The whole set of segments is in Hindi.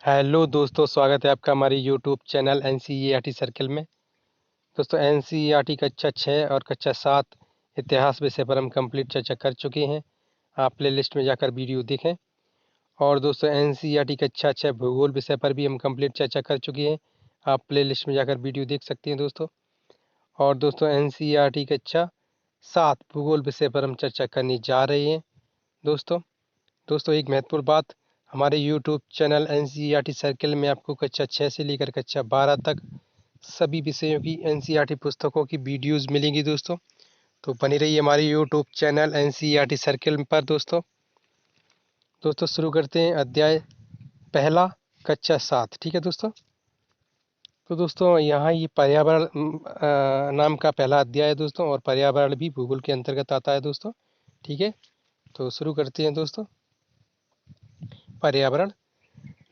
हेलो दोस्तों, स्वागत है आपका हमारे यूट्यूब चैनल एनसीईआरटी सर्कल में। दोस्तों, एनसीईआरटी कक्षा 6 और कक्षा 7 इतिहास विषय पर हम कंप्लीट चर्चा कर चुके हैं। आप प्लेलिस्ट में जाकर वीडियो देखें। और दोस्तों, एनसीईआरटी कक्षा 6 भूगोल विषय पर भी हम कंप्लीट चर्चा कर चुके हैं। आप प्लेलिस्ट में जाकर वीडियो देख सकते हैं दोस्तों। और दोस्तों, एनसीईआरटी कक्षा 7 भूगोल विषय पर हम चर्चा करने जा रहे हैं। दोस्तों एक महत्वपूर्ण बात, हमारे यूट्यूब चैनल एनसीईआरटी सर्कल में आपको कक्षा 6 से लेकर कक्षा 12 तक सभी विषयों की एनसीईआरटी पुस्तकों की वीडियोस मिलेंगी दोस्तों। तो बनी रहिए हमारे यूट्यूब चैनल एनसीईआरटी सर्कल पर दोस्तों शुरू करते हैं अध्याय पहला, कक्षा 7। ठीक है दोस्तों। तो दोस्तों यहाँ ये पर्यावरण नाम का पहला अध्याय है दोस्तों, और पर्यावरण भी भूगोल के अंतर्गत आता है दोस्तों। ठीक है, तो शुरू करते हैं दोस्तों। पर्यावरण।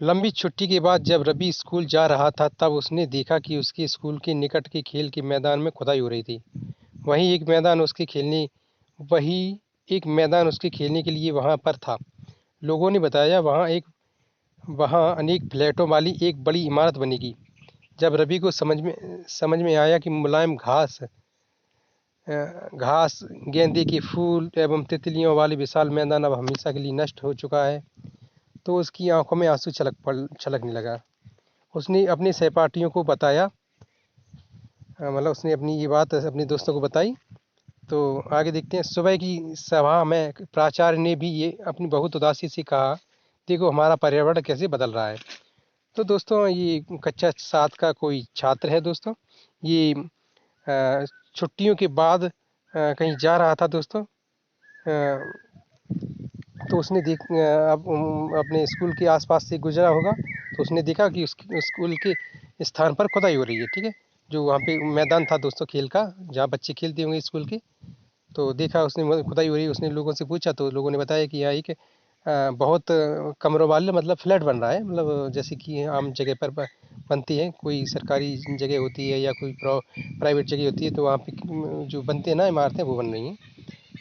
लंबी छुट्टी के बाद जब रवि स्कूल जा रहा था, तब उसने देखा कि उसके स्कूल के निकट के खेल के मैदान में खुदाई हो रही थी। वहीं एक मैदान उसके खेलने के लिए वहां पर था। लोगों ने बताया वहां अनेक फ्लैटों वाली एक बड़ी इमारत बनेगी। जब रवि को समझ में आया कि मुलायम घास, गेंदे के फूल एवं तितलियों वाले विशाल मैदान अब हमेशा के लिए नष्ट हो चुका है, तो उसकी आंखों में आंसू छलकने लगा। उसने अपने सहपाठियों को बताया, मतलब उसने अपनी ये बात अपने दोस्तों को बताई। तो आगे देखते हैं। सुबह की सभा में प्राचार्य ने भी ये अपनी बहुत उदासी से कहा, देखो हमारा पर्यावरण कैसे बदल रहा है। तो दोस्तों ये कक्षा 7 का कोई छात्र है दोस्तों। ये छुट्टियों के बाद कहीं जा रहा था दोस्तों। तो उसने अपने स्कूल के आसपास से गुजरा होगा, तो उसने देखा कि उस स्कूल के स्थान पर खुदाई हो रही है। ठीक है, जो वहाँ पे मैदान था दोस्तों खेल का, जहाँ बच्चे खेलते होंगे स्कूल के। तो देखा उसने खुदाई हो रही है। उसने लोगों से पूछा, तो लोगों ने बताया कि यहाँ एक बहुत कमरों वाले मतलब फ्लैट बन रहा है, मतलब जैसे कि आम जगह पर बनती है, कोई सरकारी जगह होती है या कोई प्राइवेट जगह होती है, तो वहाँ पे जो बनते हैं ना इमारतें, वो बन रही हैं।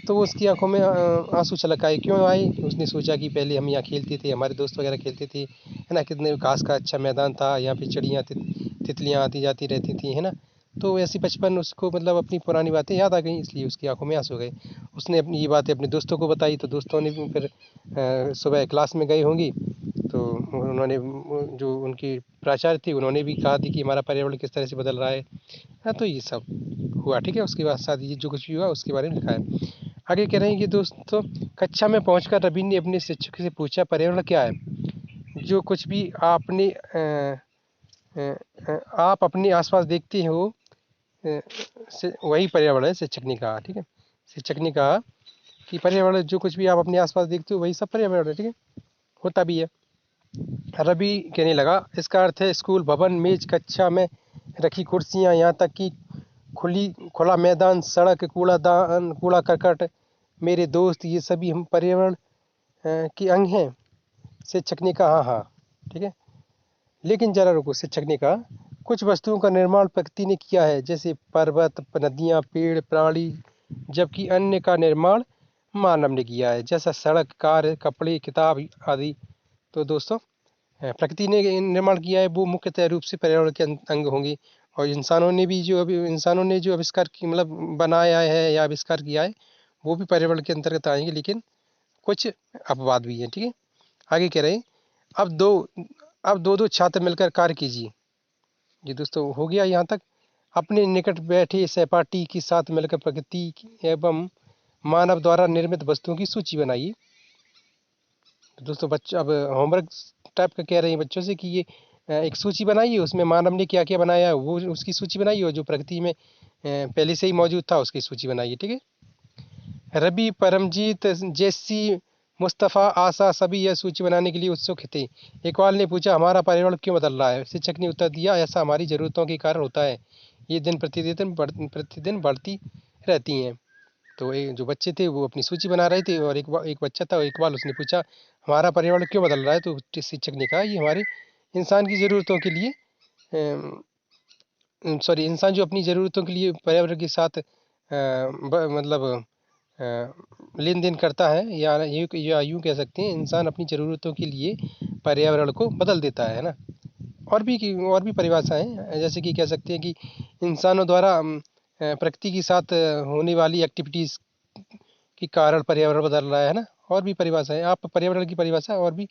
तो उसकी आंखों में आंसू छलक आए। क्यों आए? उसने सोचा कि पहले हम यहाँ खेलते थे, हमारे दोस्त वगैरह खेलते थे, है ना, कितने घास का अच्छा मैदान था, यहाँ पे चिड़ियाँ तितलियाँ आती जाती रहती थी, है ना। तो ऐसी बचपन उसको मतलब अपनी पुरानी बातें याद आ गई, इसलिए उसकी आंखों में आंसू गए। उसने अपनी ये बातें अपने दोस्तों को बताई, तो दोस्तों ने भी फिर सुबह क्लास में गई होंगी, तो उन्होंने जो उनकी प्राचार्य थी, उन्होंने भी कहा थी कि हमारा पर्यावरण किस तरह से बदल रहा है। हाँ, तो ये सब हुआ। ठीक है, उसके बाद साथ ये जो कुछ भी हुआ उसके बारे में लिखा है। आगे कह रहे हैं कि दोस्तों, कक्षा में पहुंचकर रवि ने अपने शिक्षक से पूछा, पर्यावरण क्या है? जो कुछ भी आप अपने आसपास देखते हो, वही पर्यावरण है, शिक्षक ने कहा। ठीक है, शिक्षक ने कहा कि पर्यावरण जो कुछ भी आप अपने आसपास देखते हो, वही सब पर्यावरण है। ठीक है, होता भी है। रवि कहने लगा, इसका अर्थ है स्कूल भवन, मेज, कक्षा में रखी कुर्सियां, यहाँ तक कि खुला मैदान, सड़क, कूड़ादान, कूड़ा करकट, मेरे दोस्त, ये सभी हम पर्यावरण के अंग हैं। शिक्षक ने कहा, हाँ हाँ। ठीक है, लेकिन जरा रुको। शिक्षक ने कहा, कुछ वस्तुओं का निर्माण प्रकृति ने किया है, जैसे पर्वत, नदियाँ, पेड़, प्राणी, जबकि अन्य का निर्माण मानव ने किया है, जैसा सड़क, कार, कपड़े, किताब आदि। तो दोस्तों, प्रकृति ने निर्माण किया है, वो मुख्यतः रूप से पर्यावरण के अंग होंगे। और इंसानों ने जो आविष्कार की मतलब बनाया है या आविष्कार किया है, वो भी पर्यावरण के अंतर्गत आएंगे, लेकिन कुछ अपवाद भी हैं। ठीक है, आगे कह रहे हैं, अब दो अब दो दो छात्र मिलकर कार्य कीजिए। ये दोस्तों हो गया यहाँ तक। अपने निकट बैठे सहपाठी के साथ मिलकर प्रकृति एवं मानव द्वारा निर्मित वस्तुओं की सूची बनाइए। तो दोस्तों बच्चे अब होमवर्क टाइप का कह रहे हैं बच्चों से कि ये एक सूची बनाइए, उसमें मानव ने क्या क्या बनाया है वो उसकी सूची बनाइए, और जो प्रकृति में पहले से ही मौजूद था उसकी सूची बनाइए। ठीक है, रवि, परमजीत, जेसी, मुस्तफ़ा, आशा सभी यह सूची बनाने के लिए उत्सुक थे। इकबाल ने पूछा, हमारा पर्यावरण क्यों बदल रहा है? शिक्षक ने उत्तर दिया, ऐसा हमारी ज़रूरतों के कारण होता है, ये दिन प्रतिदिन बढ़ती रहती हैं। तो जो बच्चे थे वो अपनी सूची बना रहे थे, और एक बच्चा था, इकबाल, उसने पूछा, हमारा पर्यावरण क्यों बदल रहा है? तो शिक्षक ने कहा, ये हमारे इंसान की ज़रूरतों के लिए इंसान जो अपनी ज़रूरतों के लिए पर्यावरण के साथ मतलब लेन देन करता है, या यूँ कह सकते हैं इंसान अपनी ज़रूरतों के लिए पर्यावरण को बदल देता है ना। और भी परिभाषाएँ हैं, जैसे कि कह सकते हैं कि इंसानों द्वारा प्रकृति के साथ होने वाली एक्टिविटीज़ के कारण पर्यावरण बदल रहा है ना। और भी परिभाषा है, आप पर्यावरण की परिभाषा और भी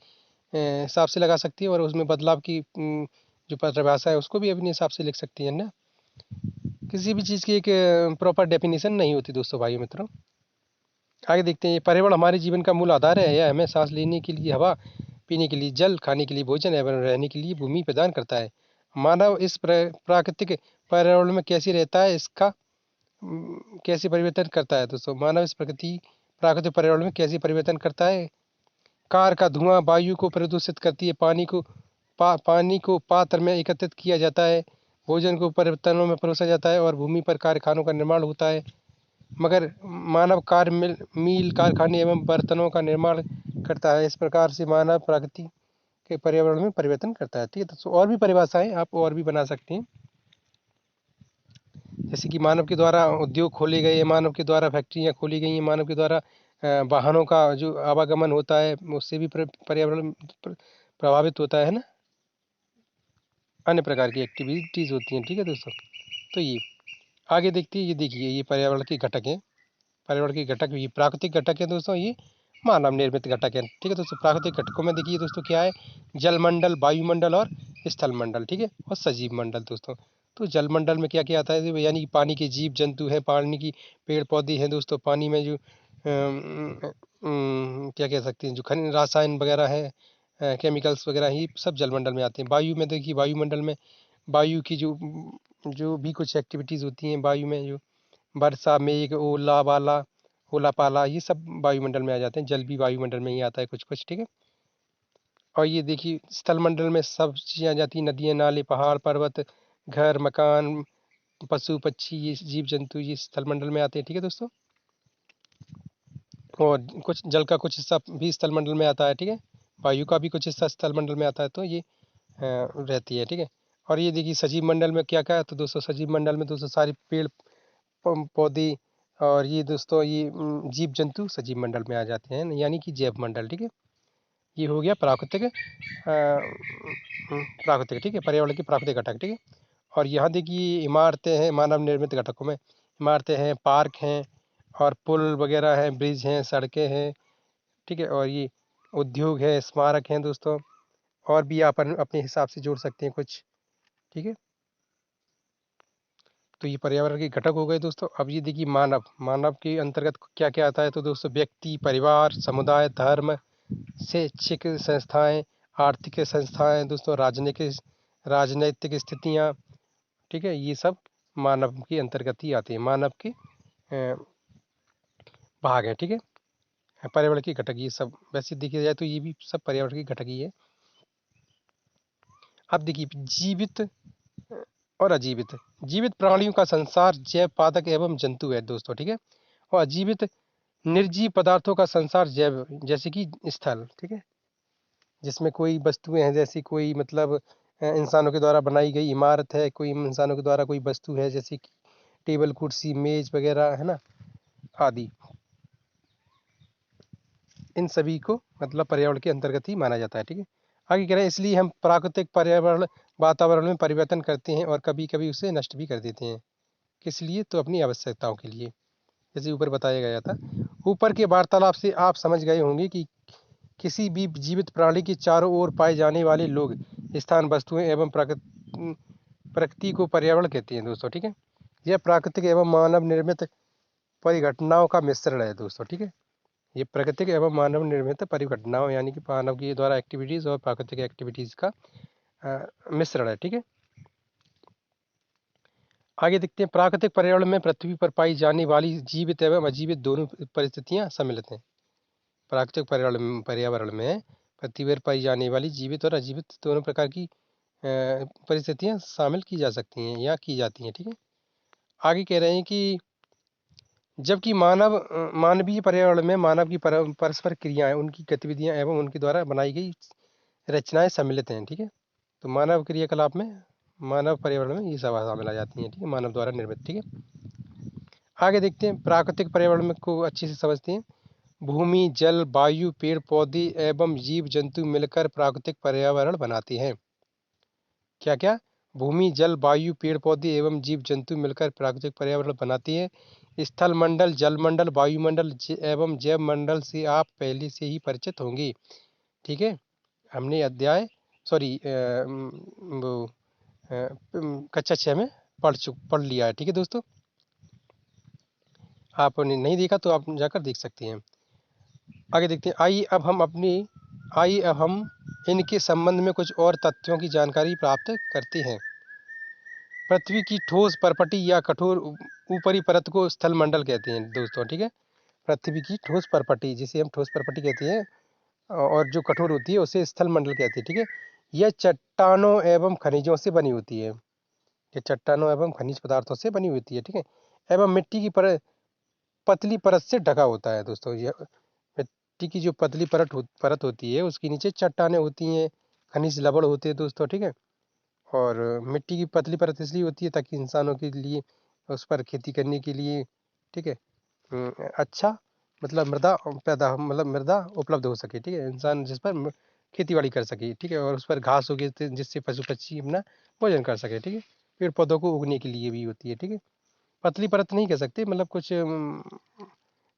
हिसाब से लगा सकती हैं, और उसमें बदलाव की जो परिभाषा है उसको भी अपने हिसाब से लिख सकती हैं ना। किसी भी चीज़ की एक प्रॉपर डेफिनेशन नहीं होती दोस्तों, भाइयों मित्रों। आगे देखते हैं, ये पर्यावरण हमारे जीवन का मूल आधार है। यह हमें सांस लेने के लिए हवा, पीने के लिए जल, खाने के लिए भोजन एवं रहने के लिए भूमि प्रदान करता है। मानव इस प्राकृतिक पर्यावरण में कैसे रहता है, इसका कैसे परिवर्तन करता है दोस्तों। मानव इस प्राकृतिक पर्यावरण में कैसे परिवर्तन करता है। कार का धुआं वायु को प्रदूषित करती है, पानी को पात्र में एकत्रित किया जाता है, भोजन को बर्तनों में परोसा जाता है और भूमि पर कारखानों का निर्माण होता है। मगर मानव मील कारखाने एवं बर्तनों का निर्माण करता है। इस प्रकार से मानव प्रकृति के पर्यावरण में परिवर्तन करता है। ठीक है दोस्तों, और भी परिभाषाएं आप और भी बना सकते हैं, जैसे कि मानव के द्वारा उद्योग खोले गए, मानव के द्वारा फैक्ट्रियाँ खोली गई हैं, मानव के द्वारा वाहनों का जो आवागमन होता है उससे भी पर्यावरण प्रभावित होता है ना। अन्य प्रकार की एक्टिविटीज़ होती हैं। ठीक है दोस्तों, तो ये आगे देखते हैं, ये देखिए ये पर्यावरण के घटक हैं। पर्यावरण के घटक, ये प्राकृतिक घटक है दोस्तों, ये मानव निर्मित घटक है। ठीक है दोस्तों, प्राकृतिक घटकों में देखिए दोस्तों क्या है, जलमंडल, वायुमंडल और स्थलमंडल। ठीक है, और सजीव मंडल दोस्तों। तो जलमंडल में क्या क्या आता है, यानी कि पानी के जीव जंतु हैं, पानी की पेड़ पौधे हैं दोस्तों, पानी में जो क्या कह सकते हैं, जो खनिज रसायन वगैरह हैं, केमिकल्स वगैरह, ये सब जलमंडल में आते हैं। वायु में देखिए, वायुमंडल में वायु की जो जो भी कुछ एक्टिविटीज़ होती हैं वायु में, जो वर्षा, मेघ, ओला पाला, ये सब वायुमंडल में आ जाते हैं। जल भी वायुमंडल में ही आता है कुछ कुछ। ठीक है, और ये देखिए स्थल मंडल में सब चीज़ें आ जाती हैं, नदियाँ, नाले, पहाड़, पर्वत, घर, मकान, पशु पक्षी, ये जीव जंतु, ये स्थल मंडल में आते हैं। ठीक है दोस्तों, और कुछ जल का कुछ हिस्सा भी स्थल मंडल में आता है। ठीक है, वायु का भी कुछ हिस्सा स्थल मंडल में आता है, तो ये रहती है। ठीक है, और ये देखिए सजीव मंडल में क्या क्या है, तो दोस्तों सजीव मंडल में दोस्तों सारे पेड़ पौधे और ये दोस्तों ये जीव जंतु सजीव मंडल में आ जाते हैं, यानी कि जैव मंडल। ठीक है, ये हो गया प्राकृतिक। ठीक है, पर्यावरण के प्राकृतिक घटक। ठीक है, और यहाँ देखिए इमारतें हैं मानव निर्मित घटकों में। इमारतें हैं, पार्क हैं और पुल वगैरह हैं, ब्रिज हैं, सड़कें हैं। ठीक है, और ये उद्योग है, स्मारक हैं दोस्तों, और भी आप अपने हिसाब से जोड़ सकते हैं कुछ। ठीक है, तो ये पर्यावरण के घटक हो गए दोस्तों। अब ये देखिए मानव के अंतर्गत क्या क्या आता है, तो दोस्तों व्यक्ति, परिवार, समुदाय, धर्म, शैक्षिक संस्थाएं, आर्थिक संस्थाएं दोस्तों, राजनैतिक स्थितियां। ठीक है, ये सब मानव के अंतर्गत ही आते हैं, मानव के भाग है। ठीक है, पर्यावरण के घटक ये सब, वैसे देखा जाए तो ये भी सब पर्यावरण के घटक ही है। अब देखिए जीवित और अजीवित, जीवित प्राणियों का संसार जैव पादक एवं जंतु है दोस्तों। ठीक है, और अजीवित निर्जीव पदार्थों का संसार जैव, जैसे कि स्थल। ठीक है, जिसमें कोई वस्तुएं हैं, जैसी कोई मतलब इंसानों के द्वारा बनाई गई इमारत है, कोई इंसानों के द्वारा कोई वस्तु है, जैसे कि टेबल, कुर्सी, मेज वगैरह है ना, आदि। इन सभी को मतलब पर्यावरण के अंतर्गत ही माना जाता है। ठीक है, आगे कह रहे हैं, इसलिए हम प्राकृतिक पर्यावरण वातावरण में परिवर्तन करते हैं और कभी कभी उसे नष्ट भी कर देते हैं। किस लिए, तो अपनी आवश्यकताओं के लिए, जैसे ऊपर बताया गया था। ऊपर के वार्तालाप से आप समझ गए होंगे कि किसी भी जीवित प्राणी के चारों ओर पाए जाने वाले लोग, स्थान, वस्तुएं एवं प्रकृति को पर्यावरण कहते हैं दोस्तों। ठीक है, यह प्राकृतिक एवं मानव निर्मित परिघटनाओं का मिश्रण है दोस्तों। ठीक है, ये प्राकृतिक एवं मानव निर्मित परिघटनाओं, यानी कि मानव के द्वारा एक्टिविटीज़ और प्राकृतिक एक्टिविटीज़ का मिश्रण है। ठीक है, आगे देखते हैं, प्राकृतिक पर्यावरण में पृथ्वी पर पाई जाने वाली जीवित एवं अजीवित दोनों परिस्थितियां सम्मिलित हैं। प्राकृतिक पर्यावरण में पृथ्वी पर पाई जाने वाली जीवित और अजीवित दोनों प्रकार की परिस्थितियां शामिल की जा सकती हैं या की जाती हैं। ठीक है, आगे कह रहे हैं कि जबकि मानवीय पर्यावरण में मानव की परस्पर क्रियाएं, उनकी गतिविधियां एवं उनके द्वारा बनाई गई रचनाएं सम्मिलित हैं। ठीक है, तो मानव क्रियाकलाप में, मानव पर्यावरण में ये सब शामिल आ जाती हैं। ठीक है, मानव द्वारा निर्मित। ठीक है, आगे देखते हैं, प्राकृतिक पर्यावरण में को अच्छे से समझते हैं। भूमि, जल, वायु, पेड़ पौधे एवं जीव जंतु मिलकर प्राकृतिक पर्यावरण बनाते हैं। क्या क्या? भूमि, जल, वायु, पेड़ पौधे एवं जीव जंतु मिलकर प्राकृतिक पर्यावरण बनाते हैं। स्थल मंडल, जल मंडल, वायुमंडल एवं जैव मंडल से आप पहले से ही परिचित होंगे। ठीक है, हमने अध्याय वो कक्षा 6 में पढ़ लिया है। ठीक है दोस्तों, आपने नहीं देखा तो आप जाकर देख सकते हैं। आगे देखते हैं, आइए अब हम इनके संबंध में कुछ और तथ्यों की जानकारी प्राप्त करते हैं। पृथ्वी की ठोस परपटी या कठोर ऊपरी परत को स्थल मंडल कहते हैं दोस्तों। ठीक है, पृथ्वी की ठोस परपटी, जिसे हम ठोस परपटी कहते हैं, और जो कठोर होती है उसे स्थल मंडल कहते हैं। ठीक है, यह चट्टानों एवं खनिजों से बनी होती है। ये चट्टानों एवं खनिज पदार्थों से बनी होती है। ठीक है, एवं मिट्टी की पतली परत से ढका होता है दोस्तों। यह मिट्टी की जो पतली परत होती है, उसके नीचे चट्टानें होती हैं, खनिज लवण होते हैं दोस्तों। ठीक है, और मिट्टी की पतली परत इसलिए होती है ताकि इंसानों के लिए उस पर खेती करने के लिए, ठीक है, अच्छा मतलब मृदा उपलब्ध हो सके। ठीक है, इंसान जिस पर खेती बाड़ी कर सके। ठीक है, और उस पर घास उगे जिससे पशु पक्षी अपना भोजन कर सके। ठीक है, पेड़ पौधों को उगने के लिए भी होती है। ठीक है, पतली परत नहीं कह सकते, मतलब कुछ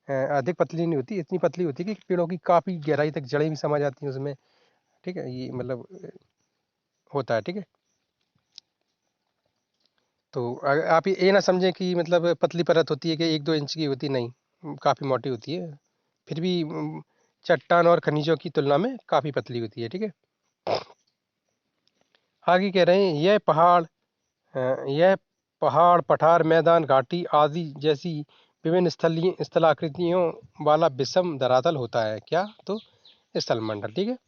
अधिक पतली नहीं होती, इतनी पतली होती है कि पेड़ों की काफ़ी गहराई तक जड़ें भी समा जाती हैं उसमें। ठीक है, ये मतलब होता है। ठीक है, तो आप ये ना समझें कि मतलब पतली परत होती है कि 1-2 इंच की होती, नहीं, काफ़ी मोटी होती है। फिर भी चट्टान और खनिजों की तुलना में काफ़ी पतली होती है। ठीक है, आगे कह रहे हैं, यह पहाड़, पठार, मैदान, घाटी आदि जैसी विभिन्न स्थलाकृतियों वाला विषम धरातल होता है। क्या? तो स्थल मंडल। ठीक है,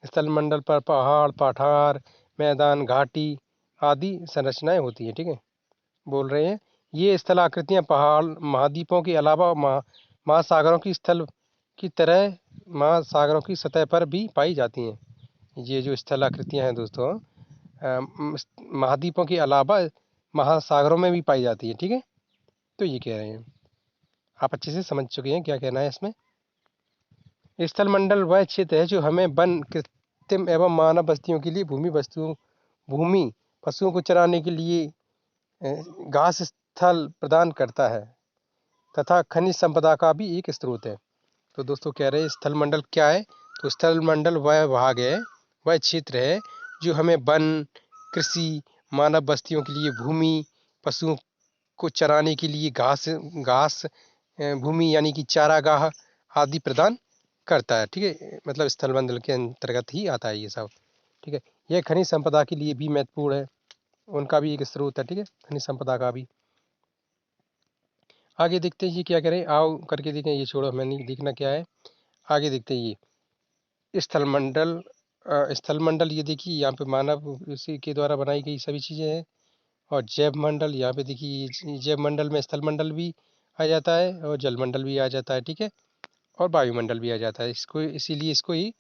स्थल मंडल पर पहाड़, पठार, मैदान, घाटी आदि संरचनाएं होती हैं। ठीक है, बोल रहे हैं, ये स्थलाकृतियां पहाड़, महाद्वीपों के अलावा महासागरों की स्थल की तरह महासागरों की सतह पर भी पाई जाती हैं। ये जो स्थलाकृतियां हैं दोस्तों, महाद्वीपों के अलावा महासागरों में भी पाई जाती है। ठीक है, तो ये कह रहे हैं, आप अच्छे से समझ चुके हैं क्या कहना है इसमें। स्थल मंडल वह क्षेत्र है जो हमें वन, कृत्रिम एवं मानव बस्तियों के लिए भूमि, पशुओं को चराने के लिए घास स्थल प्रदान करता है तथा खनिज संपदा का भी एक स्रोत है। तो दोस्तों कह रहे हैं, स्थल मंडल क्या है? तो स्थल मंडल वह भाग है, वह क्षेत्र है जो हमें वन, कृषि, मानव बस्तियों के लिए भूमि, पशुओं को चराने के लिए घास भूमि यानी कि चारागाह आदि प्रदान करता है। ठीक है, मतलब स्थल मंडल के अंतर्गत ही आता है ये सब। ठीक है, यह खनिज संपदा के लिए भी महत्वपूर्ण है, उनका भी एक स्रोत है। ठीक है, खनिज संपदा का भी। आगे देखते हैं ये क्या करें, आओ करके देखें, ये छोड़ो, हमें नहीं देखना क्या है। आगे देखते हैं ये स्थल मंडल, ये देखिए यहाँ पे मानव उसी के द्वारा बनाई गई सभी चीज़ें हैं। और जैव मंडल, यहाँ पे देखिए जैव मंडल में स्थल मंडल भी आ जाता है और जल मंडल भी आ जाता है। ठीक है, और वायुमंडल भी आ जाता है। इसको इसीलिए इसको ही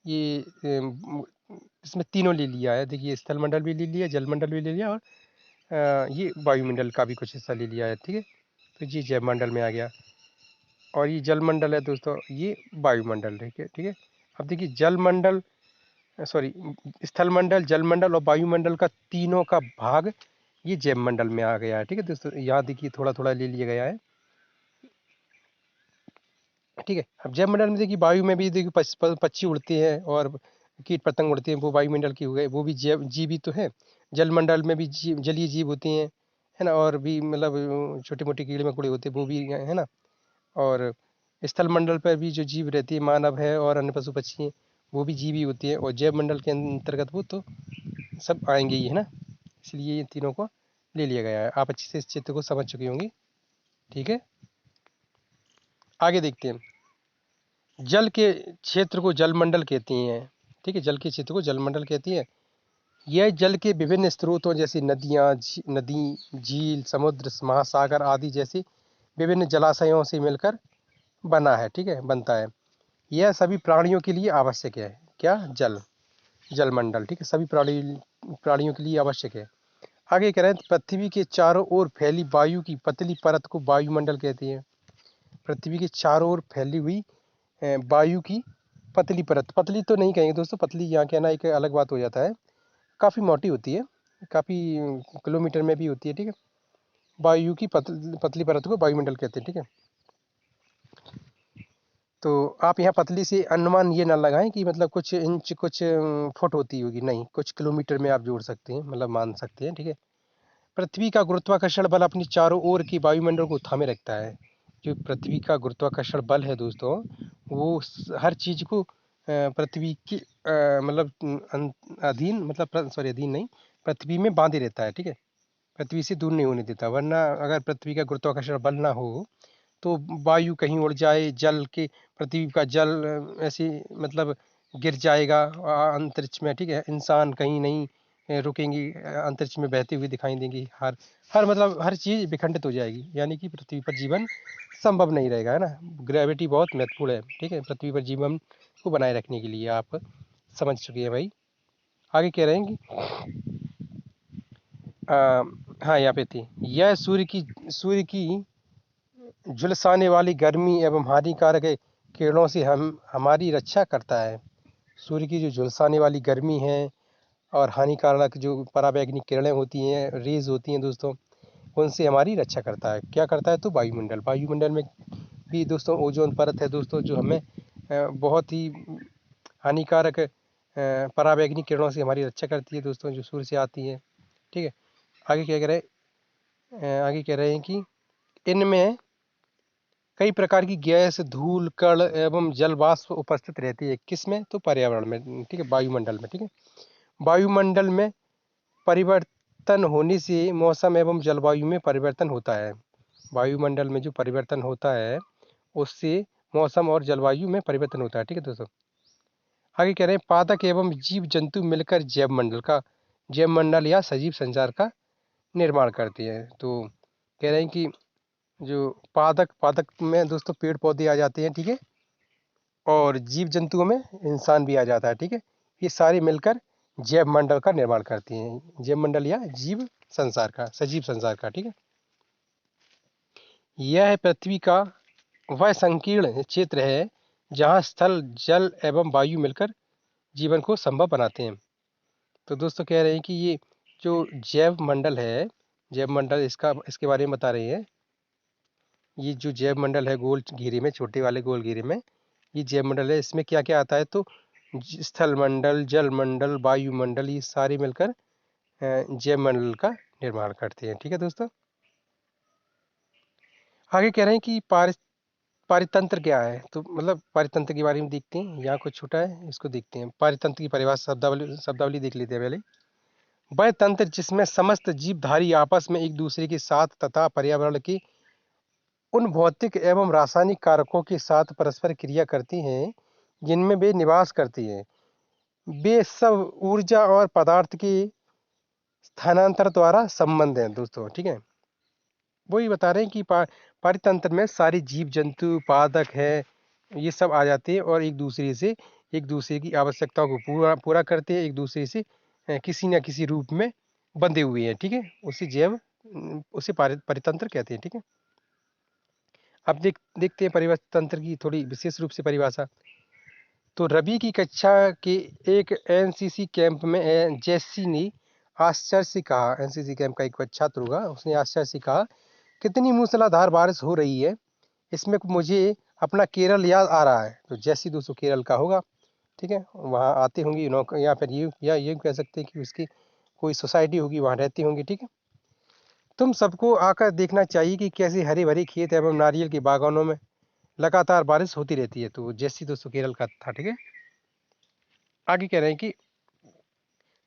ये इसमें तीनों ले लिया है। देखिए, स्थल मंडल भी ले लिया, जल मंडल भी ले लिया, और ये वायुमंडल का भी कुछ हिस्सा ले लिया है। ठीक है, तो ये जैव मंडल में आ गया, और ये जल मंडल है दोस्तों, ये वायुमंडल। ठीक है, ठीक है। अब देखिए, स्थल मंडल, जल मंडल और वायुमंडल का तीनों का भाग ये जैव मंडल में आ गया है। ठीक है दोस्तों, यहाँ देखिए थोड़ा थोड़ा ले लिया गया है। ठीक है, अब जैव मंडल में देखिए, वायु में भी देखिए पक्षी उड़ते हैं और कीट पतंग उड़ते हैं, वो वायुमंडल के हो गए, वो भी जीव ही तो है। जल मंडल में भी जलीय जीव होते हैं, है ना, और भी मतलब छोटे मोटे कीड़े मकोड़े होते हैं, वो भी है ना। और स्थल मंडल पर भी जो जीव रहती है, मानव है और अन्य पशु पक्षी हैं, वो भी जीव ही होती है, और जैव मंडल के अंतर्गत वो तो सब आएंगे ही, है ना। इसलिए ये तीनों को ले लिया गया है। आप अच्छे से इस चित्र को समझ चुकी होंगी। ठीक है, आगे देखते हैं, जल के क्षेत्र को जल मंडल कहती हैं। ठीक है, जल के क्षेत्र को जल मंडल कहती है। यह जल के विभिन्न स्रोतों जैसे नदी, झील, समुद्र, महासागर आदि जैसे विभिन्न जलाशयों से मिलकर बना है। ठीक है, बनता है। यह सभी प्राणियों के लिए आवश्यक है। क्या? जल मंडल। ठीक है, सभी प्राणियों के लिए आवश्यक है। आगे कह रहे हैं पृथ्वी के चारों ओर फैली वायु की पतली परत को वायुमंडल कहते हैं। पृथ्वी के चारों ओर फैली हुई वायु की पतली परत, पतली तो नहीं कहेंगे दोस्तों, पतली यहाँ कहना एक अलग बात हो जाता है, काफ़ी मोटी होती है, काफ़ी किलोमीटर में भी होती है, ठीक है। वायु की पतली परत को वायुमंडल कहते हैं, ठीक है। तो आप यहाँ पतली से अनुमान ये ना लगाएं कि मतलब कुछ इंच कुछ फुट होती होगी, नहीं, कुछ किलोमीटर में आप जोड़ सकते हैं, मतलब मान सकते हैं, ठीक है। पृथ्वी का गुरुत्वाकर्षण बल अपनी चारों ओर की वायुमंडल को थामे रखता है। जो पृथ्वी का गुरुत्वाकर्षण बल है दोस्तों, वो हर चीज को पृथ्वी की मतलब अधीन, मतलब सॉरी अधीन नहीं, पृथ्वी में बांधे रहता है, ठीक है। पृथ्वी से दूर नहीं होने देता, वरना अगर पृथ्वी का गुरुत्वाकर्षण बल ना हो तो वायु कहीं उड़ जाए, जल के पृथ्वी का जल ऐसे मतलब गिर जाएगा अंतरिक्ष में, ठीक है। इंसान कहीं नहीं रुकेंगी, अंतरिक्ष में बहती हुई दिखाई देंगी, हर हर मतलब हर चीज़ विखंडित हो जाएगी, यानी कि पृथ्वी पर जीवन संभव नहीं रहेगा, है ना। ग्रेविटी बहुत महत्वपूर्ण है, ठीक है, पृथ्वी पर जीवन को बनाए रखने के लिए, आप समझ चुके हैं भाई। आगे कह रहे हैं कि हाँ यहाँ पे थी, यह सूर्य की झुलसाने वाली गर्मी एवं हानिकारक किरणों से हमारी रक्षा करता है। सूर्य की जो झुलसाने वाली गर्मी है और हानिकारक जो पराबैंगनी किरणें होती हैं, रेज होती हैं दोस्तों, उनसे हमारी रक्षा करता है। क्या करता है? तो वायुमंडल में भी दोस्तों ओजोन परत है दोस्तों, जो हमें बहुत ही हानिकारक पराबैंगनी किरणों से हमारी रक्षा करती है दोस्तों, जो सूर्य से आती है, ठीक है। आगे क्या कह रहे हैं, आगे कह रहे हैं कि इनमें कई प्रकार की गैस, धूल, कण एवं जल वाष्प उपस्थित रहती है। किसमें? तो पर्यावरण में, ठीक है, वायुमंडल में, ठीक है। वायुमंडल में परिवर्तन होने से मौसम एवं जलवायु में परिवर्तन होता है। वायुमंडल में जो परिवर्तन होता है उससे मौसम और जलवायु में परिवर्तन होता है, ठीक है दोस्तों। आगे कह रहे हैं पादप एवं जीव जंतु मिलकर जैव मंडल या सजीव संसार का निर्माण करते हैं। तो कह रहे हैं कि जो पादप पादप में दोस्तों पेड़ पौधे आ जाते हैं, ठीक है, और जीव जंतुओं में इंसान भी आ जाता है, ठीक है। ये सारे मिलकर जैव मंडल का निर्माण करती हैं, जैव मंडल या जीव संसार का, सजीव संसार का, ठीक है। यह पृथ्वी का वह संकीर्ण क्षेत्र है जहाँ स्थल, जल एवं वायु मिलकर जीवन को संभव बनाते हैं। तो दोस्तों कह रहे हैं कि ये जो जैव मंडल है, जैव मंडल इसके बारे में बता रहे हैं। ये जो जैव मंडल है गोल घेरे में, छोटे वाले गोल घेरे में, ये जैव मंडल है। इसमें क्या क्या आता है? तो स्थल मंडल, जल मंडल, वायुमंडल, ये सारे मिलकर जैव मंडल का निर्माण करते हैं, ठीक है दोस्तों। आगे कह रहे हैं कि पारितंत्र क्या है? तो मतलब पारितंत्र के बारे में देखते हैं, यहाँ कुछ छोटा है, इसको देखते हैं। पारितंत्र की परिभाषा, शब्दावली देख लेते हैं पहले। वह तंत्र जिसमें समस्त जीवधारी आपस में एक दूसरे के साथ तथा पर्यावरण के उन भौतिक एवं रासायनिक कारकों के साथ परस्पर क्रिया करती हैं जिनमें वे निवास करती हैं। वे सब ऊर्जा और पदार्थ के स्थानांतर द्वारा संबंध हैं दोस्तों, ठीक है। वही बता रहे हैं कि पारितंत्र में सारे जीव जंतु पादक है, ये सब आ जाते हैं और एक दूसरे की आवश्यकताओं को पूरा पूरा करते हैं, एक दूसरे से किसी न किसी रूप में बंधे हुए हैं, ठीक है। उसे पारितंत्र कहते हैं, ठीक है। अब देखते हैं परितंत्र की थोड़ी विशेष रूप से परिभाषा। तो रवि की कक्षा के एक एनसीसी कैंप में जेसी ने आश्चर्य से कहा, एनसीसी कैंप का एक छात्र होगा, उसने आश्चर्य से कहा, कितनी मूसलाधार बारिश हो रही है, इसमें मुझे अपना केरल याद आ रहा है। तो जैसी दोस्तों केरल का होगा, ठीक है, वहाँ आते होंगे या फिर ये कह सकते हैं कि उसकी कोई सोसाइटी होगी, वहाँ रहती होंगी, ठीक है। तुम सबको आकर देखना चाहिए कि कैसे हरे भरे खेत एवं नारियल के बागानों में लगातार बारिश होती रहती है। तो जैसी दोस्तों केरल का था, ठीक है। आगे कह रहे हैं कि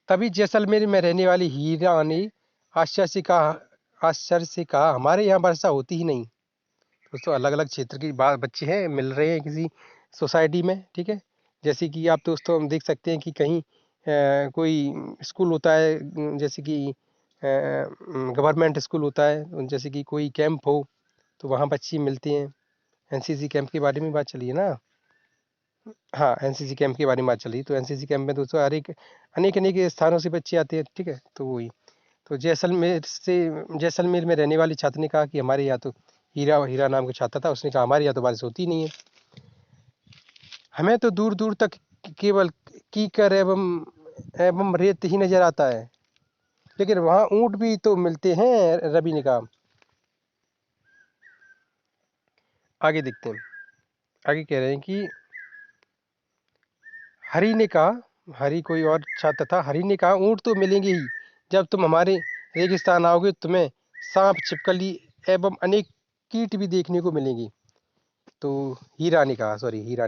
तभी जैसलमेर में रहने वाली हीरा ने आश्चर्य से कहा आश्चर्य से कहा हमारे यहाँ वर्षा होती ही नहीं। दोस्तों अलग अलग क्षेत्र के बच्चे हैं, मिल रहे हैं किसी सोसाइटी में, ठीक है। जैसे कि आप दोस्तों हम देख सकते हैं कि कहीं कोई स्कूल होता है, जैसे कि गवर्नमेंट स्कूल होता है, जैसे कि कोई कैंप हो तो वहाँ बच्चे मिलते हैं। एनसीसी कैंप के बारे में बात चली है ना। हाँ, एनसीसी कैंप के बारे में बात चली, तो एनसीसी कैंप में दोस्तों हर एक अनेक अनेक स्थानों से बच्चे आते हैं, ठीक है। तो वही तो जैसलमेर में रहने वाली छात्र ने कहा कि हमारे यहाँ तो हीरा नाम का छात्र था, उसने कहा हमारे यहाँ तो बारिश होती नहीं है, हमें तो दूर दूर तक केवल कीकर एवं रेत ही नजर आता है, लेकिन वहाँ ऊंट भी तो मिलते हैं। रवि ने कहा। आगे देखते हैं, आगे कह रहे हैं कि हरि ने कहा, हरि कोई और छात्र था, हरि ने कहा ऊंट तो मिलेंगे ही, जब तुम हमारे रेगिस्तान आओगे तुम्हें सांप, छिपकली एवं अनेक कीट भी देखने को मिलेंगी। तो हीरा ने कहा, वही हीरा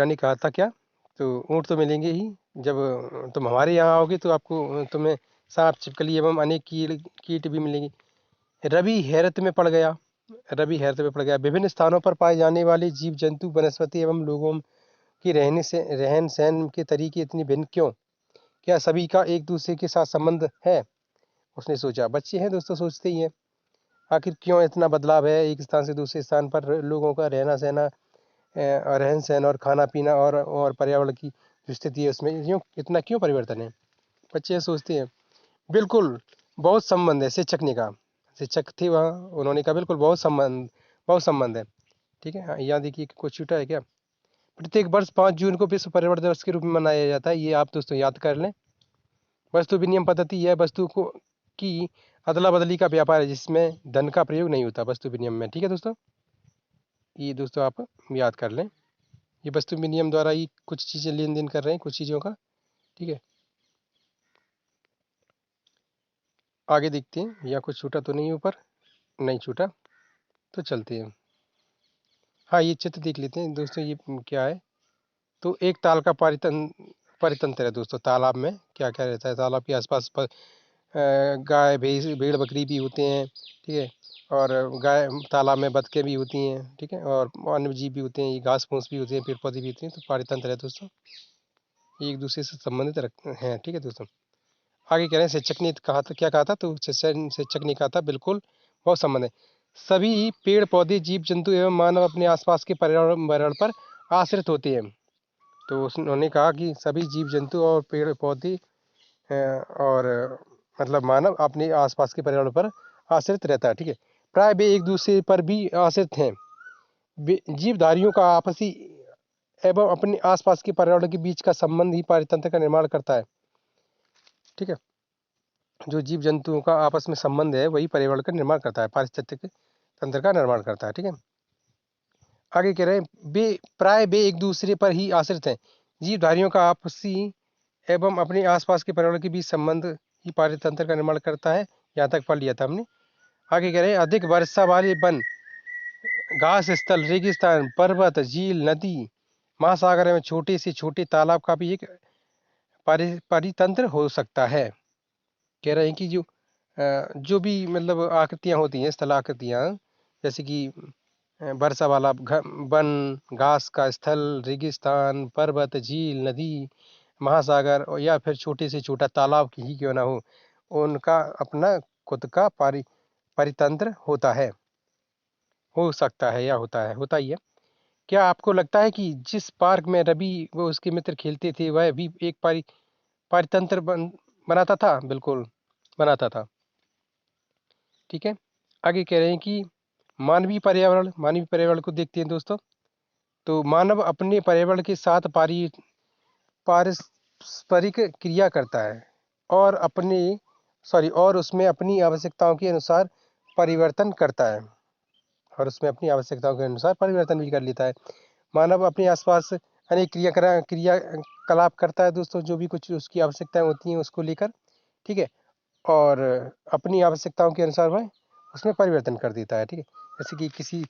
ने कहा था क्या, तो ऊंट तो मिलेंगे ही, जब तुम हमारे यहाँ आओगे तो तुम्हें सांप, छिपकली एवं अनेक कीट भी मिलेंगे। रवि हैरत में पड़ गया। विभिन्न स्थानों पर पाए जाने वाले जीव जंतु, वनस्पति एवं लोगों की रहन सहन के तरीके इतनी भिन्न क्यों? क्या सभी का एक दूसरे के साथ संबंध है? उसने सोचा। बच्चे हैं दोस्तों, सोचते ही हैं। आखिर क्यों इतना बदलाव है एक स्थान से दूसरे स्थान पर लोगों का रहना सहना, रहन सहन और खाना पीना और पर्यावरण की जो स्थिति है उसमें इतना क्यों परिवर्तन है? बच्चे सोचते हैं। बिल्कुल, बहुत संबंध है, शिक्षक ने कहा। शिक्षक थे वहाँ, उन्होंने कहा बिल्कुल बहुत संबंध है। ठीक है, यहाँ देखिए कुछ छूटा है क्या? प्रत्येक वर्ष 5 जून को विश्व पर्यावरण दिवस के रूप में मनाया जाता है। ये आप दोस्तों याद कर लें। वस्तु विनिमय पद्धति यह वस्तु को की अदला बदली का व्यापार है, जिसमें धन का प्रयोग नहीं होता वस्तु विनिमय में। ठीक है दोस्तों, ये दोस्तों आप याद कर लें। ये वस्तु विनिमय द्वारा ही कुछ चीज़ें लेन देन कर रहे हैं, कुछ चीज़ों का। ठीक है, आगे देखते हैं, या कुछ छूटा तो नहीं ऊपर? नहीं छूटा, तो चलते हैं। हाँ, ये चित्र देख लेते हैं दोस्तों, ये क्या है? तो एक ताल का परितंत्र है दोस्तों। तालाब में क्या क्या रहता है? तालाब के आसपास गाय, भैंस, भेड़, बकरी भी होते हैं। ठीक है, और गाय तालाब में बतखें भी होती हैं। ठीक है, और अन्य जीव भी होते हैं, ये घास फूस भी होते हैं, पेड़ पौधे भी होते हैं। तो पारितंत्र है दोस्तों, ये एक दूसरे से संबंधित रखते हैं। ठीक है दोस्तों, आगे कह रहे हैं शिक्षक ने कहा था, क्या कहा था? तो शिक्षक ने कहा था बिल्कुल बहुत संबंध है। सभी पेड़ पौधे, जीव जंतु एवं मानव अपने आसपास के पर्यावरण पर आश्रित होते हैं। तो उन्होंने कहा कि सभी जीव जंतु और पेड़ पौधे और मतलब मानव अपने आसपास के पर्यावरण पर आश्रित रहता है। ठीक है, प्राय वे एक दूसरे पर भी आश्रित हैं। जीवधारियों का आपसी एवं अपने आसपास के पर्यावरण के बीच का संबंध ही पारितंत्र का निर्माण करता है। ठीक है, जो जीव जंतुओं का आपस में संबंध है वही पर्यावरण का निर्माण करता है, पारिस्थितिक तंत्र का निर्माण करता है। ठीक है, आगे कह रहे हैं वे एक दूसरे पर ही आश्रित हैं। जीवधारियों का आपसी एवं अपने आसपास के पर्यावरण के बीच संबंध ही पारितंत्र का निर्माण करता है। यहाँ तक पढ़ लिया था हमने। आगे कह रहे हैं अधिक वर्षा वाले वन, घास स्थल, रेगिस्तान, पर्वत, झील, नदी, महासागर में छोटे से छोटे तालाब का भी एक परितंत्र हो सकता है। कह रहे हैं कि जो भी मतलब आकृतियाँ होती हैं, स्थल आकृतियाँ, जैसे कि वर्षा वाला वन, घास का स्थल, रेगिस्तान, पर्वत, झील, नदी, महासागर, और या फिर छोटे से छोटा तालाब ही क्यों ना हो, उनका अपना खुद का परितंत्र होता है, हो सकता है, या होता ही है। क्या आपको लगता है कि जिस पार्क में रवि व उसके मित्र खेलते थे वह भी एक परितंत्र बनाता था? बिल्कुल बनाता था। ठीक है, आगे कह रहे हैं कि मानवीय पर्यावरण को देखते हैं दोस्तों। तो मानव अपने पर्यावरण के साथ पारस्परिक क्रिया करता है और और उसमें अपनी आवश्यकताओं के अनुसार परिवर्तन करता है, और उसमें अपनी आवश्यकताओं के अनुसार परिवर्तन भी कर लेता है। मानव अपने आसपास अनेक क्रियाकलाप करता है दोस्तों, जो भी कुछ उसकी आवश्यकताएं होती हैं उसको लेकर। ठीक है, और अपनी आवश्यकताओं के अनुसार वह उसमें परिवर्तन कर देता है। ठीक है, जैसे कि किसी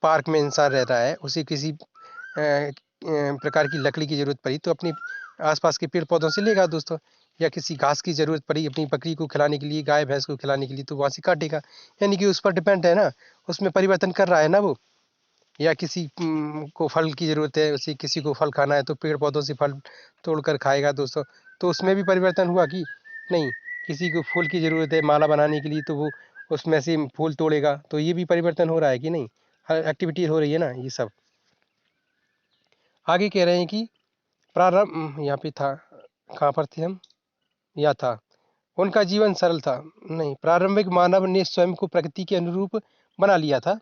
पार्क में इंसान रहता है, उसे किसी प्रकार की लकड़ी की ज़रूरत पड़ी तो अपनी आसपास के पेड़ पौधों से लेगा दोस्तों, या किसी घास की ज़रूरत पड़ी अपनी बकरी को खिलाने के लिए, गाय भैंस को खिलाने के लिए, तो वहाँ से काटेगा। यानी कि उस पर डिपेंड है ना, उसमें परिवर्तन कर रहा है ना वो। या किसी को फल की ज़रूरत है, उसे किसी को फल खाना है तो पेड़ पौधों से फल तोड़कर खाएगा दोस्तों, तो उसमें भी परिवर्तन हुआ कि नहीं? किसी को फूल की ज़रूरत है माला बनाने के लिए, तो वो उसमें से फूल तोड़ेगा, तो ये भी परिवर्तन हो रहा है कि नहीं? हर एक्टिविटी हो रही है ना ये सब। आगे कह रहे हैं कि प्रारंभ, यहाँ पे था, कहाँ पर थे हम, या था, उनका जीवन सरल था, नहीं, प्रारंभिक मानव ने स्वयं को प्रकृति के अनुरूप बना लिया था,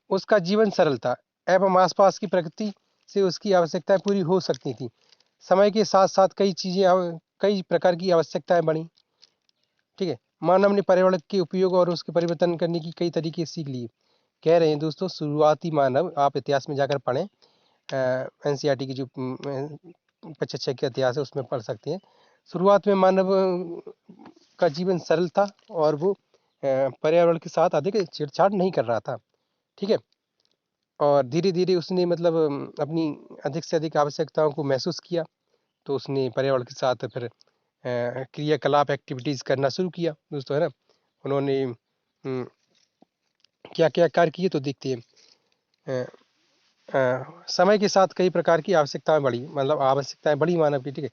उसका जीवन सरल था एवं आसपास की प्रकृति से उसकी आवश्यकताएं पूरी हो सकती थी। समय के साथ साथ कई प्रकार की आवश्यकताएं बढ़ी, ठीक है। मानव ने पर्यावरण के उपयोग और उसके परिवर्तन करने की कई तरीके सीख लिए। कह रहे हैं दोस्तों, शुरुआती मानव, आप इतिहास में जाकर पढ़ें, एनसीईआरटी की जो 55 का इतिहास है उसमें पढ़ सकते हैं। शुरुआत में मानव का जीवन सरल था और वो पर्यावरण के साथ अधिक छेड़छाड़ नहीं कर रहा था, ठीक है। और धीरे धीरे उसने मतलब अपनी अधिक से अधिक आवश्यकताओं को महसूस किया, तो उसने पर्यावरण के साथ फिर क्रियाकलाप एक्टिविटीज़ करना शुरू किया दोस्तों, है ना। उन्होंने क्या क्या कार्य किए तो देखते हैं। समय के साथ कई प्रकार की आवश्यकताएं बढ़ी, मतलब आवश्यकताएं बढ़ी मानव की, ठीक है।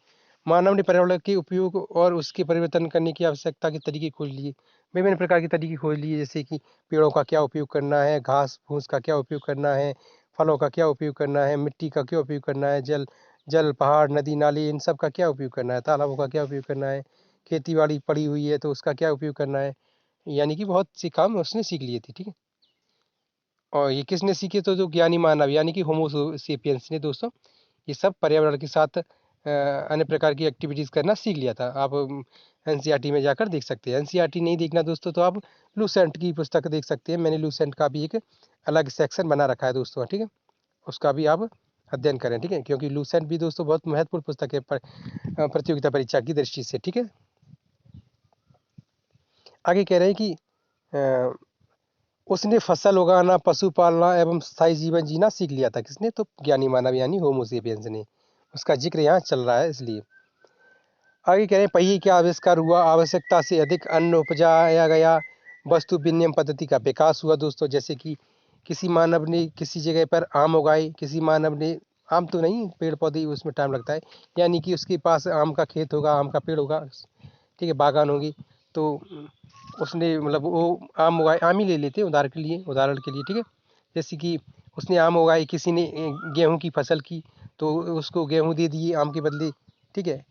मानव ने पर्यावरण के उपयोग और उसके परिवर्तन करने की आवश्यकता के तरीके खोज लिए, विभिन्न प्रकार के तरीके खोज लिए, जैसे कि पेड़ों का क्या उपयोग करना है, घास फूस का क्या उपयोग करना है, फलों का क्या उपयोग करना है, मिट्टी का क्या उपयोग करना है, जल जल पहाड़ नदी नाली इन सब का क्या उपयोग करना है, तालाबों का क्या उपयोग करना है, खेती बाड़ी पड़ी हुई है तो उसका क्या उपयोग करना है, यानी कि बहुत सी काम उसने सीख लिए थे, ठीक है। और ये किसने सीखे, तो जो ज्ञानी मानव यानी कि होमो सेपियंस ने दोस्तों ये सब पर्यावरण के साथ अन्य प्रकार की एक्टिविटीज़ करना सीख लिया था। आप एनसीईआरटी में जाकर देख सकते हैं। एनसीईआरटी नहीं देखना दोस्तों तो आप लूसेंट की पुस्तक देख सकते हैं। मैंने लूसेंट का भी एक अलग सेक्शन बना रखा है दोस्तों, ठीक है। उसका भी आप अध्ययन करें, ठीक है, क्योंकि लूसेंट भी दोस्तों बहुत महत्वपूर्ण पुस्तक है प्रतियोगिता परीक्षा की दृष्टि से, ठीक है। आगे कह रहे हैं कि अ, उसने फसल उगाना, पशु पालना एवं स्थायी जीवन जीना सीख लिया था। किसने, तो ज्ञानी मानव यानी होमो सेपियंस ने। उसका जिक्र यहाँ चल रहा है इसलिए। आगे कह रहे हैं पहिए का आविष्कार हुआ, आवश्यकता से अधिक अन्न उपजाया गया, वस्तु विनिमय पद्धति का विकास हुआ दोस्तों। जैसे कि किसी मानव ने किसी जगह पर आम उगाए, किसी मानव ने आम तो नहीं, पेड़ पौधे उसमें टाइम लगता है, यानी कि उसके पास आम का खेत होगा, आम का पेड़ होगा, ठीक है, बागान होगी, तो उसने मतलब वो आम उगाए, आम ही ले लेते हैं उदाहरण के लिए, ठीक है। जैसे कि उसने आम उगाए, किसी ने गेहूं की फसल की तो उसको गेहूं दे दिए आम के बदले, ठीक है।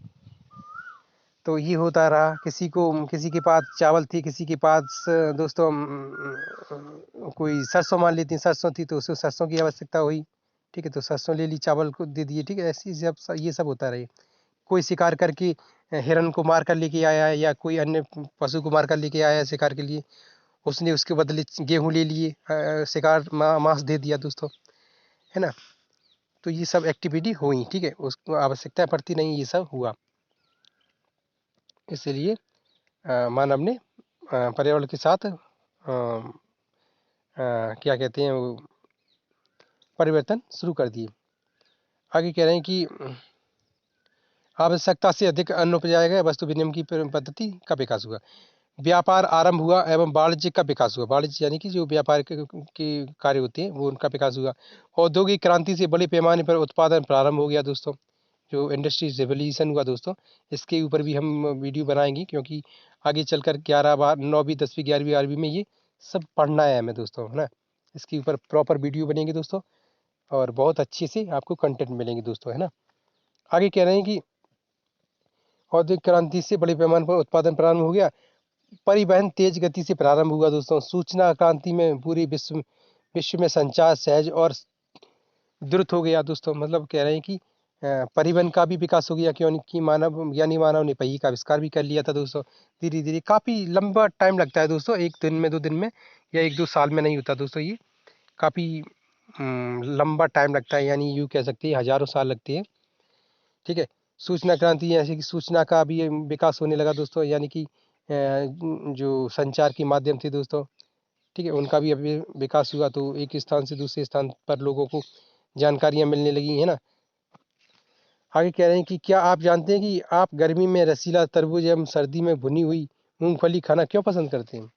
तो ये होता रहा, किसी के पास चावल थी, किसी के पास दोस्तों कोई सरसों मान लेती, सरसों थी तो उसको सरसों की आवश्यकता हुई, ठीक है, तो सरसों ले ली, चावल को दे दिए, ठीक है। ऐसी ये सब होता रहे। कोई शिकार करके हिरन को मार कर लेके आया या कोई अन्य पशु को मार कर लेके आया शिकार के लिए, उसने उसके बदले गेहूं ले लिए, शिकार मांस दे दिया दोस्तों, है ना। तो ये सब एक्टिविटी हुई, ठीक है, उसको आवश्यकता पड़ती नहीं, ये सब हुआ। इसलिए मानव ने पर्यावरण के साथ क्या कहते हैं वो परिवर्तन शुरू कर दिए। आगे कह रहे हैं कि आवश्यकता से अधिक अन्न उपजाया गया, वस्तु विनिमय की पद्धति का विकास हुआ, व्यापार आरंभ हुआ एवं वाणिज्य का विकास हुआ। वाणिज्य यानी कि जो व्यापार के कार्य होते हैं वो उनका विकास हुआ। औद्योगिक क्रांति से बड़े पैमाने पर उत्पादन प्रारंभ हो गया दोस्तों, जो इंडस्ट्री रेवोल्यूशन हुआ दोस्तों, इसके ऊपर भी हम वीडियो बनाएंगे, क्योंकि आगे चलकर 11 बार 9वीं 10वीं 11वीं 12वीं में ये सब पढ़ना है हमें दोस्तों, है ना। इसके ऊपर प्रॉपर वीडियो बनेंगे दोस्तों और बहुत अच्छे से आपको कंटेंट मिलेंगे दोस्तों, है ना। आगे कह रहे हैं कि औद्योगिक क्रांति से बड़े पैमाने पर उत्पादन प्रारंभ हो गया, परिवहन तेज गति से प्रारंभ हुआ दोस्तों। सूचना क्रांति में पूरे विश्व विश्व में संचार सहज और द्रुत हो गया दोस्तों। मतलब कह रहे हैं कि परिवहन का भी विकास हो गया, क्योंकि यानी मानव ने पहिए का आविष्कार भी कर लिया था दोस्तों। धीरे धीरे काफ़ी लंबा टाइम लगता है दोस्तों, एक दिन में 2 दिन में या 1-2 साल में नहीं होता दोस्तों, ये काफ़ी लंबा टाइम लगता है, यानी यूँ कह सकते हैं हज़ारों साल लगते हैं, ठीक है। सूचना क्रांति जैसे कि सूचना का भी विकास होने लगा दोस्तों, यानी कि जो संचार के माध्यम थे दोस्तों, ठीक है, उनका भी अभी विकास हुआ, तो एक स्थान से दूसरे स्थान पर लोगों को जानकारियाँ मिलने लगी, है ना। आगे कह रहे हैं कि क्या आप जानते हैं कि आप गर्मी में रसीला तरबूज एवं सर्दी में भुनी हुई मूंगफली खाना क्यों पसंद करते हैं?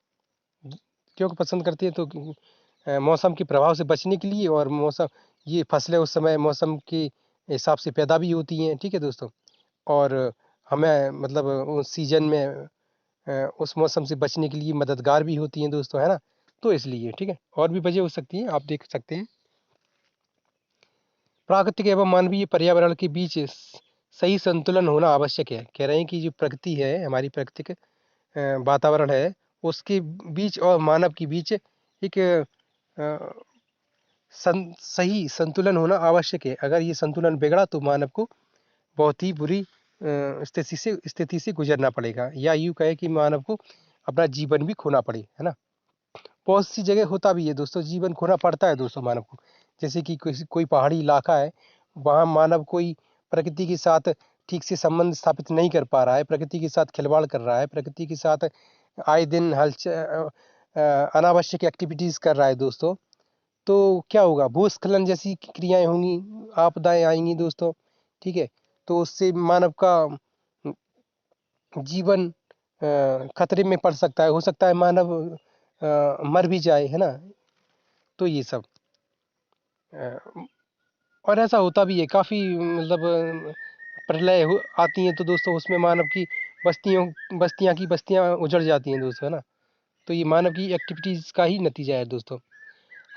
क्यों पसंद करते हैं, तो मौसम के प्रभाव से बचने के लिए, और मौसम ये फसलें उस समय मौसम के हिसाब से पैदा भी होती हैं, ठीक है दोस्तों। और हमें मतलब उस सीजन में उस मौसम से बचने के लिए मददगार भी होती हैं दोस्तों, है ना। तो इसलिए, ठीक है, और भी वजह हो सकती हैं, आप देख सकते हैं। प्राकृतिक एवं मानवीय पर्यावरण के बीच सही संतुलन होना आवश्यक है। कह रहे हैं कि जो प्रकृति है, हमारी प्राकृतिक वातावरण है, उसके बीच और मानव के बीच एक सही संतुलन होना आवश्यक है। अगर ये संतुलन बिगड़ा तो मानव को बहुत ही बुरी स्थिति से गुजरना पड़ेगा, या यूँ कहे कि मानव को अपना जीवन भी खोना पड़े, है ना। बहुत सी जगह होता भी है दोस्तों, जीवन खोना पड़ता है दोस्तों मानव को। जैसे कि कोई पहाड़ी इलाका है, वहाँ मानव कोई प्रकृति के साथ ठीक से संबंध स्थापित नहीं कर पा रहा है, प्रकृति के साथ खिलवाड़ कर रहा है, प्रकृति के साथ आए दिन अनावश्यक एक्टिविटीज़ कर रहा है दोस्तों, तो क्या होगा? भूस्खलन जैसी क्रियाएँ होंगी, आपदाएँ आएँगी दोस्तों, ठीक है? तो उससे मानव का जीवन खतरे में पड़ सकता है, हो सकता है मानव मर भी जाए, है ना? तो ये सब और ऐसा होता भी है काफ़ी, मतलब प्रलय आती हैं तो दोस्तों उसमें मानव की बस्तियाँ उजड़ जाती हैं दोस्तों, है ना। तो ये मानव की एक्टिविटीज़ का ही नतीजा है दोस्तों।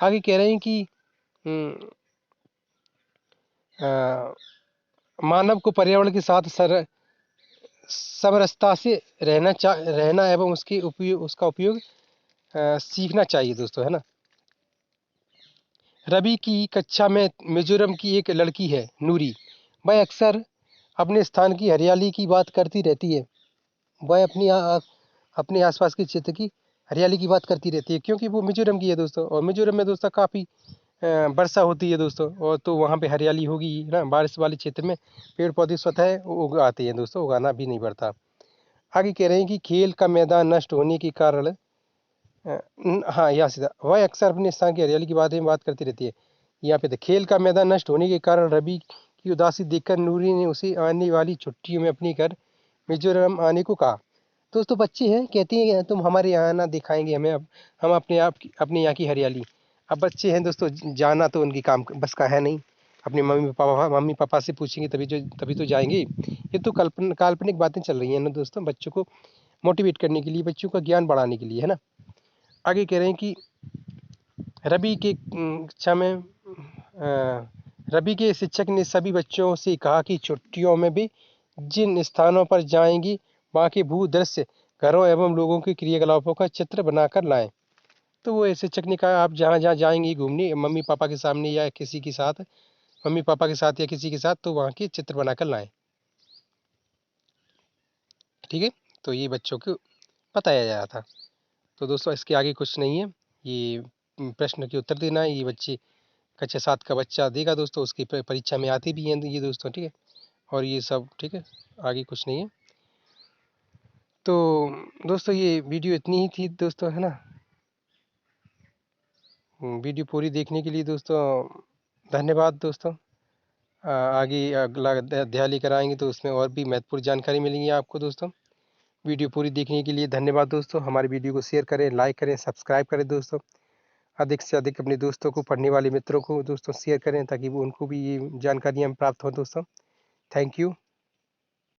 आगे कह रहे हैं कि मानव को पर्यावरण के साथ समरसता से रहना एवं उसका उपयोग सीखना चाहिए दोस्तों, है ना। रवि की कक्षा में मिजोरम की एक लड़की है नूरी, वह अक्सर अपने स्थान की हरियाली की बात करती रहती है। वह अपने आसपास के क्षेत्र की हरियाली की बात करती रहती है, क्योंकि वो मिजोरम की है दोस्तों, और मिजोरम में दोस्तों काफ़ी वर्षा होती है दोस्तों, और तो वहाँ पे हरियाली होगी ही, ना। बारिश वाले क्षेत्र में पेड़ पौधे स्वतः उग आते हैं दोस्तों, उगाना भी नहीं पड़ता। आगे कह रहे हैं कि खेल का मैदान नष्ट होने के कारण हाँ, यहाँ सीधा वह अक्सर अपने स्थान की हरियाली की बात करती रहती है। यहाँ पे तो खेल का मैदान नष्ट होने के कारण रवि की उदासी देखकर नूरी ने उसे आने वाली छुट्टियों में अपने घर मिजोरम आने को कहा। दोस्तों बच्चे हैं, कहती हैं कि तुम हमारे यहाँ आना, दिखाएंगे हमें, अब हम अपने यहाँ की हरियाली। अब बच्चे हैं दोस्तों, जाना तो उनकी काम बस का है नहीं। अपने मम्मी पापा से पूछेंगे तभी तो जाएंगे। ये तो काल्पनिक बातें चल रही हैं ना दोस्तों, बच्चों को मोटिवेट करने के लिए, बच्चों का ज्ञान बढ़ाने के लिए, है ना। आगे कह रहे हैं कि रवि के कक्षा में रवि के शिक्षक ने सभी बच्चों से कहा कि छुट्टियों में भी जिन स्थानों पर जाएंगी वहाँ के भू दृश्य, घरों एवं लोगों के क्रियाकलापों का चित्र बनाकर लाएं। तो वो शिक्षक ने कहा आप जहाँ जहाँ जाएंगी घूमने मम्मी पापा के सामने या किसी के साथ, मम्मी पापा के साथ या किसी के साथ, तो वहाँ के चित्र बनाकर लाएं, ठीक है। तो ये बच्चों को बताया जा रहा था। तो दोस्तों इसके आगे कुछ नहीं है, ये प्रश्न के उत्तर देना है, ये बच्चे कक्षा 7 का बच्चा देगा दोस्तों, उसकी परीक्षा में आते भी हैं ये दोस्तों, ठीक है। और ये सब ठीक है, आगे कुछ नहीं है। तो दोस्तों ये वीडियो इतनी ही थी दोस्तों, है ना। वीडियो पूरी देखने के लिए दोस्तों धन्यवाद दोस्तों। आगे अगला अध्याय लेकर आएंगे तो उसमें और भी महत्वपूर्ण जानकारी मिलेंगी आपको दोस्तों। वीडियो पूरी देखने के लिए धन्यवाद दोस्तों। हमारी वीडियो को शेयर करें, लाइक करें, सब्सक्राइब करें दोस्तों। अधिक से अधिक अपने दोस्तों को, पढ़ने वाले मित्रों को दोस्तों शेयर करें, ताकि वो उनको भी ये जानकारियाँ प्राप्त हों दोस्तों। Thank you.